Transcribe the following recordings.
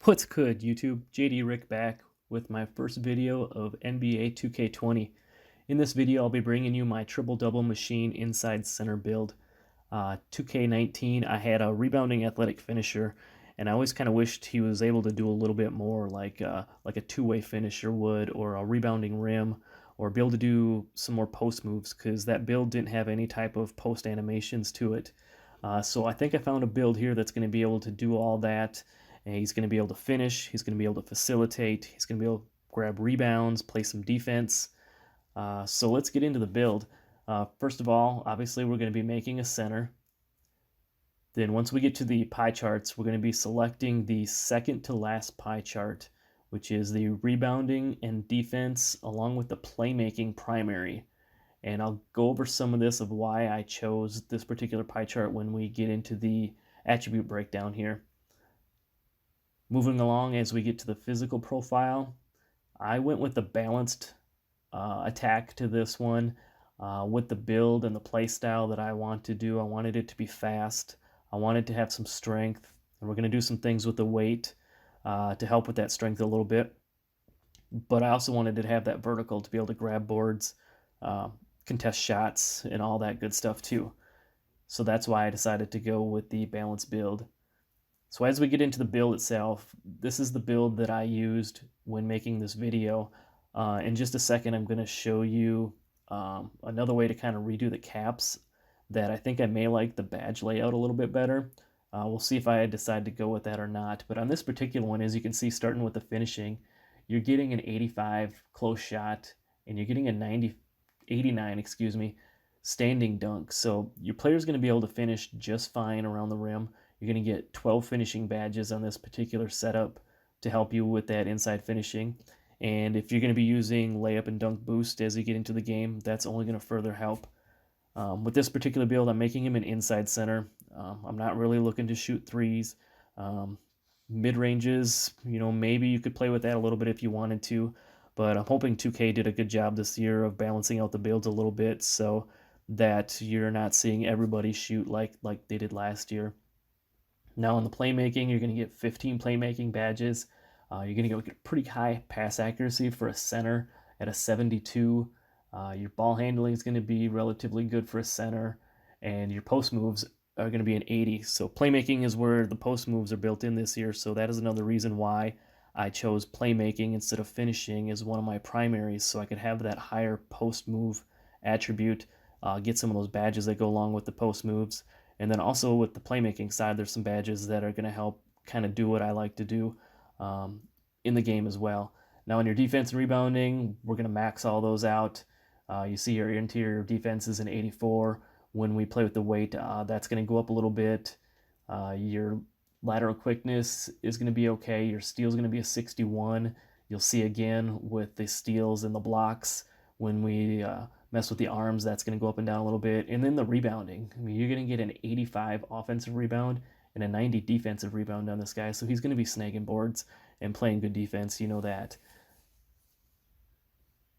What's good, YouTube? JD Rick back with my first video of NBA 2K20. In this video, I'll be bringing you my triple-double machine inside center build. 2K19, I had a rebounding athletic finisher, and I always kind of wished he was able to do a little bit more, like a two-way finisher would, or a rebounding rim, or be able to do some more post moves, because that build didn't have any type of post animations to it. So I think I found a build here that's going to be able to do all that. And he's going to be able to finish. He's going to be able to facilitate. He's going to be able to grab rebounds, play some defense. So let's get into the build. First of all, obviously we're going to be making a center. Then once we get to the pie charts, we're going to be selecting the second to last pie chart, which is the rebounding and defense along with the playmaking primary. And I'll go over some of this of why I chose this particular pie chart when we get into the attribute breakdown here. Moving along as we get to the physical profile, I went with the balanced attack to this one with the build and the play style that I want to do. I wanted it to be fast. I wanted to have some strength, and we're going to do some things with the weight to help with that strength a little bit. But I also wanted to have that vertical to be able to grab boards, contest shots, and all that good stuff too. So that's why I decided to go with the balanced build. So as we get into the build itself, this is the build that I used when making this video. In just a second, I'm going to show you another way to kind of redo the caps that I think I may like the badge layout a little bit better. We'll see if I decide to go with that or not. But on this particular one, as you can see, starting with the finishing, you're getting an 85 close shot, and you're getting a 89, excuse me, standing dunk. So your player's going to be able to finish just fine around the rim. You're going to get 12 finishing badges on this particular setup to help you with that inside finishing. And if you're going to be using layup and dunk boost as you get into the game, that's only going to further help. With this particular build, I'm making him an inside center. I'm not really looking to shoot threes. Mid-ranges, maybe you could play with that a little bit if you wanted to. But I'm hoping 2K did a good job this year of balancing out the builds a little bit so that you're not seeing everybody shoot like they did last year. Now in the playmaking, you're going to get 15 playmaking badges. You're going to get pretty high pass accuracy for a center at a 72. Your ball handling is going to be relatively good for a center, and your post moves are going to be an 80. So playmaking is where the post moves are built in this year. So that is another reason why I chose playmaking instead of finishing as one of my primaries, so I could have that higher post move attribute, get some of those badges that go along with the post moves. And then also with the playmaking side, there's some badges that are going to help kind of do what I like to do in the game as well. Now in your defense and rebounding, we're going to max all those out. You see your interior defense is an 84. When we play with the weight, that's going to go up a little bit. Your lateral quickness is going to be okay. Your steal is going to be a 61. You'll see again with the steals and the blocks when we mess with the arms, that's going to go up and down a little bit. And then the rebounding. I mean, you're going to get an 85 offensive rebound and a 90 defensive rebound on this guy. So he's going to be snagging boards and playing good defense. You know that.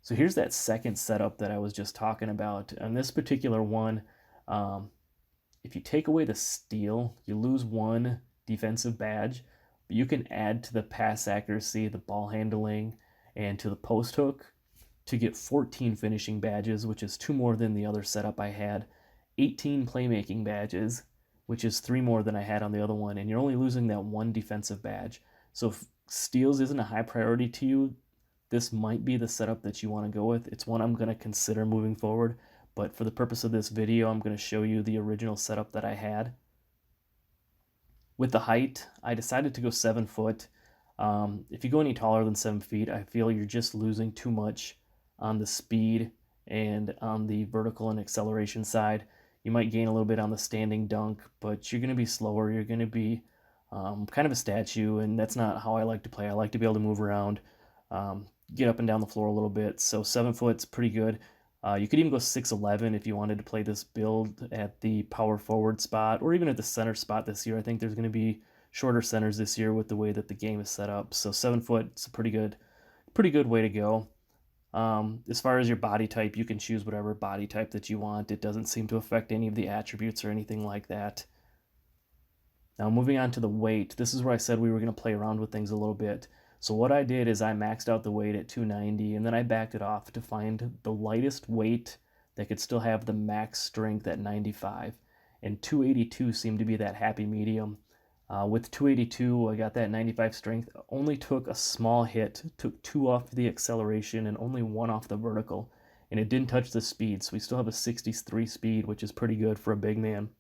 So here's that second setup that I was just talking about. On this particular one, if you take away the steal, you lose one defensive badge, but you can add to the pass accuracy, the ball handling, and to the post hook to get 14 finishing badges, which is 2 more than the other setup I had, 18 playmaking badges, which is 3 more than I had on the other one, and you're only losing that 1 defensive badge. So if steals isn't a high priority to you, this might be the setup that you want to go with. It's one I'm going to consider moving forward, but for the purpose of this video, I'm going to show you the original setup that I had. With the height, I decided to go 7 foot. If you go any taller than 7 feet, I feel you're just losing too much on the speed and on the vertical and acceleration side. You might gain a little bit on the standing dunk, but you're going to be slower. You're going to be kind of a statue, and that's not how I like to play. I like to be able to move around, get up and down the floor a little bit. So 7 foot's pretty good. You could even go 6'11" if you wanted to play this build at the power forward spot or even at the center spot this year. I think there's going to be shorter centers this year with the way that the game is set up. So 7 foot's a pretty good way to go. As far as your body type, you can choose whatever body type that you want. It doesn't seem to affect any of the attributes or anything like that. Now moving on to the weight, this is where I said we were going to play around with things a little bit. So what I did is I maxed out the weight at 290 and then I backed it off to find the lightest weight that could still have the max strength at 95. And 282 seemed to be that happy medium. With 282, I got that 95 strength. Only took a small hit, took 2 off the acceleration and only 1 off the vertical. And it didn't touch the speed, so we still have a 63 speed, which is pretty good for a big man.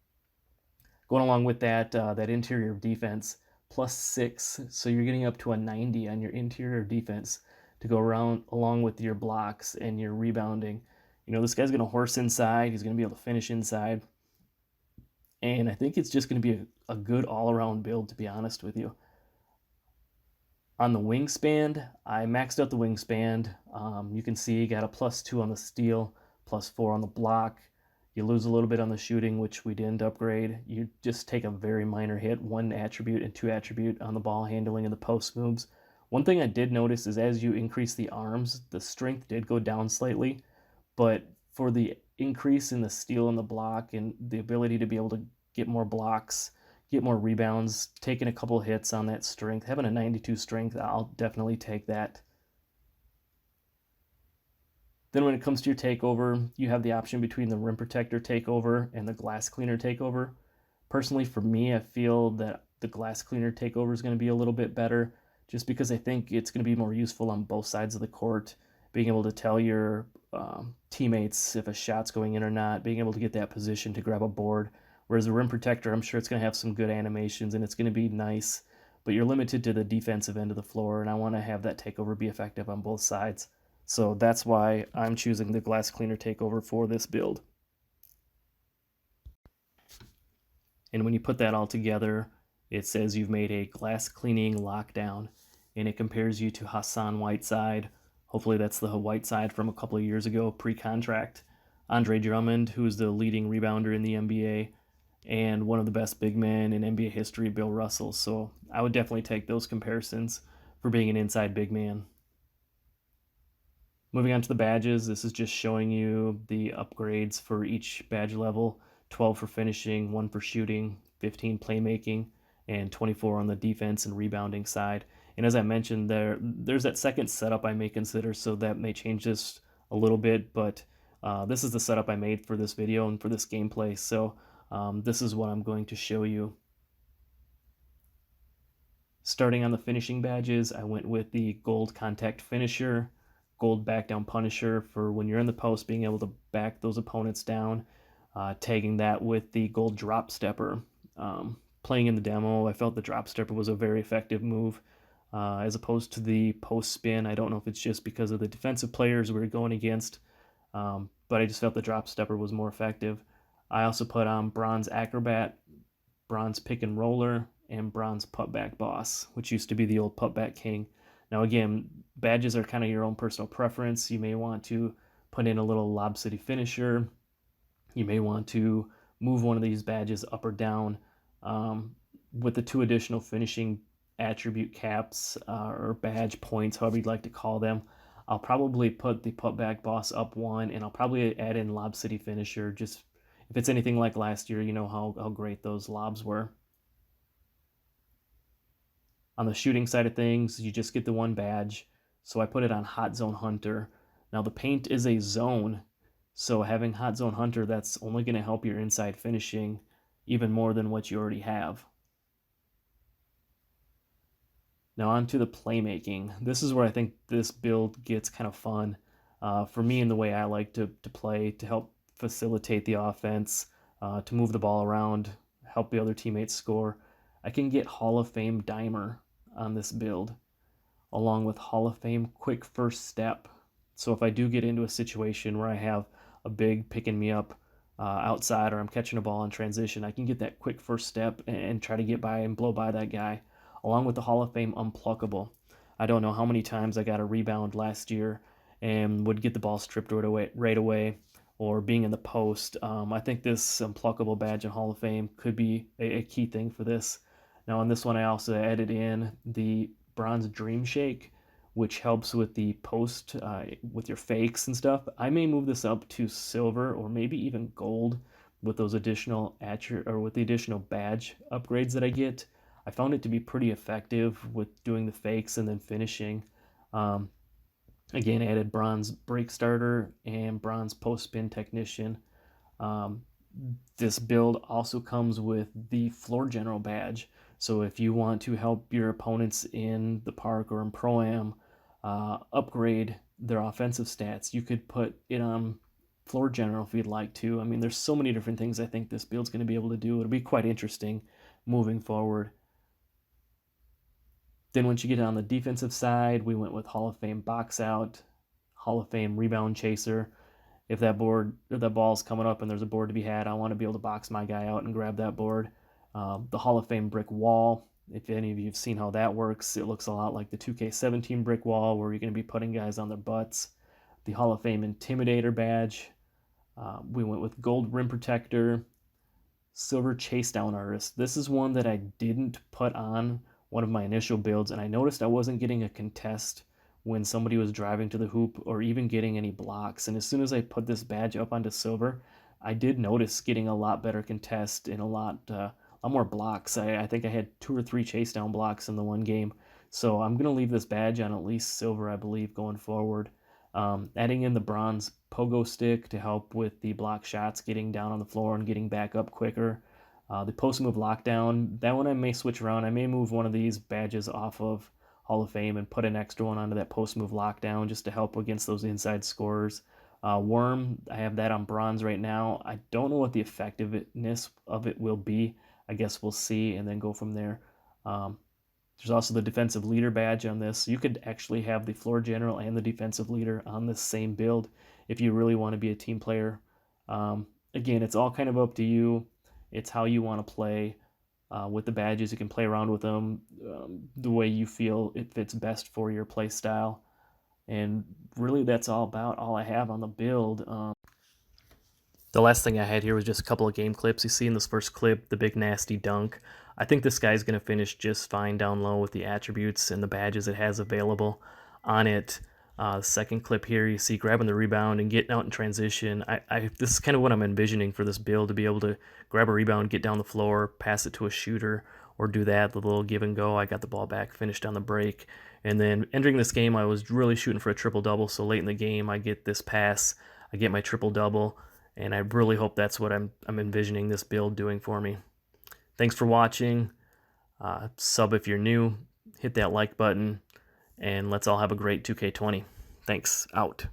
Going along with that, that interior defense +6, so you're getting up to a 90 on your interior defense to go around along with your blocks and your rebounding. You know, this guy's going to horse inside. He's going to be able to finish inside. And I think it's just going to be a good all-around build, to be honest with you. On the wingspan, I maxed out the wingspan. You can see you got a +2 on the steal, +4 on the block. You lose a little bit on the shooting, which we didn't upgrade. You just take a very minor hit, 1 attribute and 2 attribute on the ball handling and the post moves. One thing I did notice is as you increase the arms, the strength did go down slightly, but for the increase in the steal and the block and the ability to be able to get more blocks, get more rebounds, taking a couple hits on that strength, having a 92 strength, I'll definitely take that. Then when it comes to your takeover, you have the option between the rim protector takeover and the glass cleaner takeover. Personally, for me, I feel that the glass cleaner takeover is going to be a little bit better just because I think it's going to be more useful on both sides of the court, being able to tell your teammates if a shot's going in or not, being able to get that position to grab a board. Whereas the rim protector, I'm sure it's going to have some good animations and it's going to be nice, but you're limited to the defensive end of the floor, and I want to have that takeover be effective on both sides. So that's why I'm choosing the glass cleaner takeover for this build. And when you put that all together, it says you've made a glass cleaning lockdown, and it compares you to Hassan Whiteside. Hopefully that's the Whiteside from a couple of years ago, pre-contract. Andre Drummond, who's the leading rebounder in the NBA, and one of the best big men in NBA history, Bill Russell. So I would definitely take those comparisons for being an inside big man. Moving on to the badges, this is just showing you the upgrades for each badge level. 12 for finishing, 1 for shooting, 15 playmaking, and 24 on the defense and rebounding side. And as I mentioned, there's that second setup I may consider, so that may change this a little bit, but this is the setup I made for this video and for this gameplay, so this is what I'm going to show you. Starting on the finishing badges, I went with the gold contact finisher, gold back down punisher for when you're in the post, being able to back those opponents down, tagging that with the gold drop stepper. Playing in the demo, I felt the drop stepper was a very effective move as opposed to the post spin. I don't know if it's just because of the defensive players we were going against, but I just felt the drop stepper was more effective. I also put on bronze acrobat, bronze pick and roller, and bronze putback boss, which used to be the old putback king. Now again, badges are kind of your own personal preference. You may want to put in a little Lob City finisher. You may want to move one of these badges up or down with the 2 additional finishing attribute caps or badge points, however you'd like to call them. I'll probably put the putback boss up 1, and I'll probably add in Lob City finisher. Just if it's anything like last year, you know how great those lobs were. On the shooting side of things, you just get the 1 badge, so I put it on Hot Zone Hunter. Now the paint is a zone, so having Hot Zone Hunter, that's only going to help your inside finishing even more than what you already have. Now on to the playmaking. This is where I think this build gets kind of fun for me in the way I like to play, to help facilitate the offense, to move the ball around, help the other teammates score. I can get Hall of Fame Dimer on this build, along with Hall of Fame Quick First Step. So if I do get into a situation where I have a big picking me up outside, or I'm catching a ball in transition, I can get that quick first step and try to get by and blow by that guy, along with the Hall of Fame Unpluckable. I don't know how many times I got a rebound last year and would get the ball stripped right away, or being in the post. I think this Unpluckable badge in Hall of Fame could be a key thing for this. Now on this one, I also added in the Bronze Dream Shake, which helps with the post, with your fakes and stuff. I may move this up to silver or maybe even gold, with those additional with the additional badge upgrades that I get. I found it to be pretty effective with doing the fakes and then finishing. Um, Again, I added bronze brake starter and bronze post spin technician. Um, this build also comes with the floor general badge. So if you want to help your opponents in the park or in Pro-Am upgrade their offensive stats, you could put it on floor general if you'd like to. I mean, there's so many different things I think this build's going to be able to do. It'll be quite interesting moving forward. Then once you get on the defensive side, we went with Hall of Fame box out, Hall of Fame rebound chaser. If that board or that ball's coming up and there's a board to be had, I want to be able to box my guy out and grab that board. The Hall of Fame brick wall. If any of you have seen how that works, it looks a lot like the 2K17 brick wall where you're going to be putting guys on their butts. The Hall of Fame Intimidator badge. We went with gold rim protector, silver chase down artist. This is one that I didn't put on one of my initial builds, and I noticed I wasn't getting a contest when somebody was driving to the hoop or even getting any blocks. And as soon as I put this badge up onto silver, I did notice getting a lot better contest and a lot more blocks. I think I had 2 or 3 chase down blocks in the one game. So I'm going to leave this badge on at least silver, I believe, going forward. Adding in the bronze pogo stick to help with the block shots, getting down on the floor and getting back up quicker. The post move lockdown, that one I may switch around. I may move one of these badges off of Hall of Fame and put an extra one onto that post move lockdown just to help against those inside scorers. Worm, I have that on bronze right now. I don't know what the effectiveness of it will be. I guess we'll see and then go from there. There's also the defensive leader badge on this. You could actually have the floor general and the defensive leader on the same build if you really want to be a team player. Again, it's all kind of up to you. It's how you want to play with the badges. You can play around with them the way you feel it fits best for your play style. And really, that's all I have on the build. The last thing I had here was just a couple of game clips. You see in this first clip, the big nasty dunk. I think this guy's going to finish just fine down low with the attributes and the badges it has available on it. Second clip here, you see grabbing the rebound and getting out in transition. This is kind of what I'm envisioning for this build, to be able to grab a rebound, get down the floor, pass it to a shooter, or do that, the little give and go. I got the ball back, finished on the break. And then entering this game, I was really shooting for a triple-double, so late in the game, I get this pass, I get my triple-double, and I really hope that's what I'm envisioning this build doing for me. Thanks for watching. Sub if you're new, hit that like button, and let's all have a great 2K20. Thanks, out.